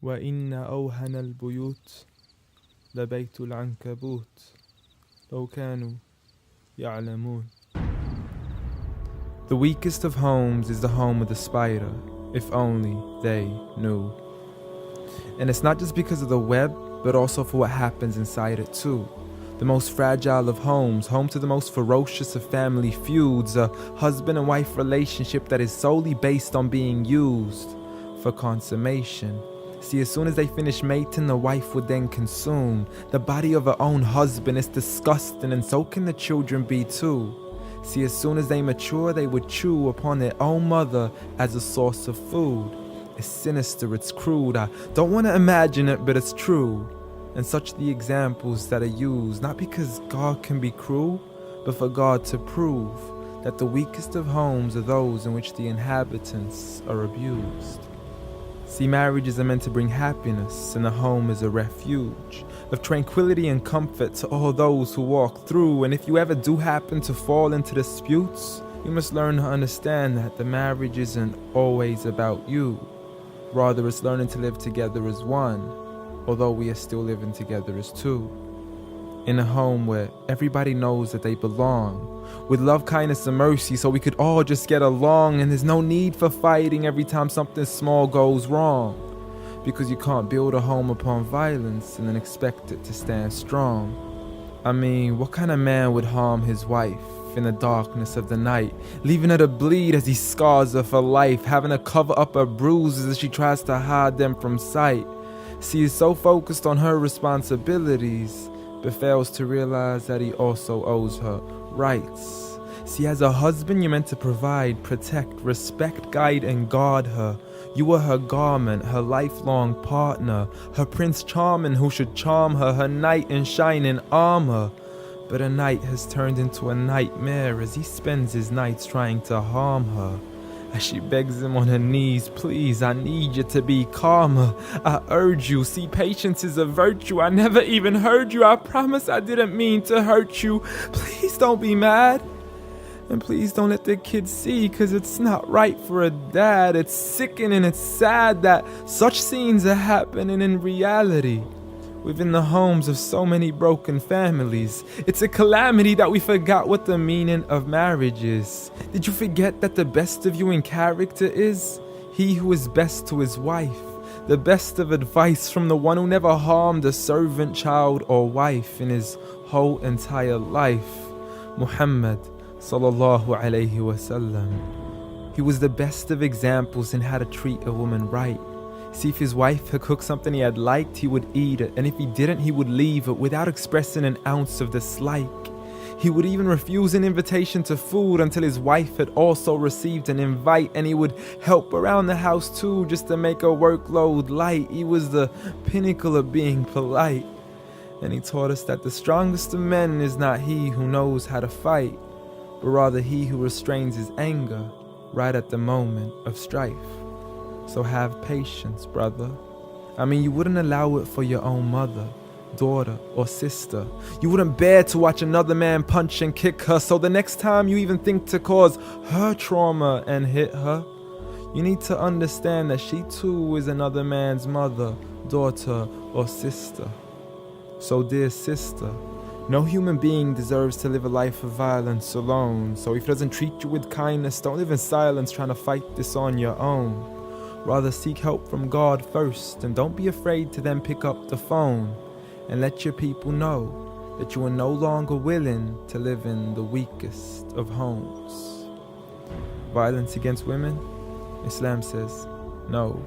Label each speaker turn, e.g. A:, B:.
A: وإن أوهن البيوت لبيت العنكبوت لو كانوا يعلمون. The weakest of homes is the home of the spider, if only they knew. And it's not just because of the web, but also for what happens inside it too. The most fragile of homes, home to the most ferocious of family feuds, a husband and wife relationship that is solely based on being used for consummation. See, as soon as they finish mating, the wife would then consume the body of her own husband. It's disgusting, and so can the children be too. See, as soon as they mature, they would chew upon their own mother as a source of food. It's sinister, it's crude. I don't want to imagine it, but it's true. And such the examples that are used, not because God can be cruel, but for God to prove that the weakest of homes are those in which the inhabitants are abused. See, marriages are meant to bring happiness, and the home is a refuge of tranquility and comfort to all those who walk through. And if you ever do happen to fall into disputes, you must learn to understand that the marriage isn't always about you. Rather, it's learning to live together as one, although we are still living together as two. In a home where everybody knows that they belong, with love, kindness, and mercy, so we could all just get along, and there's no need for fighting every time something small goes wrong. Because you can't build a home upon violence and then expect it to stand strong. I mean, what kind of man would harm his wife in the darkness of the night, leaving her to bleed as he scars her for life, having to cover up her bruises as she tries to hide them from sight? See, he's so focused on her responsibilities, but fails to realize that he also owes her rights. See, as a husband, you're meant to provide, protect, respect, guide, and guard her. You are her garment, her lifelong partner, her Prince Charming who should charm her, her knight in shining armor. But a night has turned into a nightmare as he spends his nights trying to harm her. As she begs him on her knees, please, I need you to be calmer. I urge you, see, patience is a virtue. I never even heard you. I promise I didn't mean to hurt you. Please don't be mad. And please don't let the kids see, cause it's not right for a dad. It's sickening, it's sad that such scenes are happening in reality within the homes of so many broken families. It's a calamity that we forgot what the meaning of marriage is. Did you forget that the best of you in character is he who is best to his wife? The best of advice from the one who never harmed a servant, child, or wife in his whole entire life. Muhammad sallallahu alayhi wasallam. He was the best of examples in how to treat a woman right. See, if his wife had cooked something he had liked, he would eat it, and if he didn't, he would leave it without expressing an ounce of dislike. He would even refuse an invitation to food until his wife had also received an invite, and he would help around the house too, just to make her workload light. He was the pinnacle of being polite. And he taught us that the strongest of men is not he who knows how to fight, but rather he who restrains his anger right at the moment of strife. So have patience, brother. I mean, you wouldn't allow it for your own mother, daughter, or sister. You wouldn't bear to watch another man punch and kick her, so the next time you even think to cause her trauma and hit her, you need to understand that she too is another man's mother, daughter, or sister. So dear sister, no human being deserves to live a life of violence alone. So if he doesn't treat you with kindness, don't live in silence trying to fight this on your own. Rather seek help from God first, and don't be afraid to then pick up the phone and let your people know that you are no longer willing to live in the weakest of homes. Violence against women? Islam says no.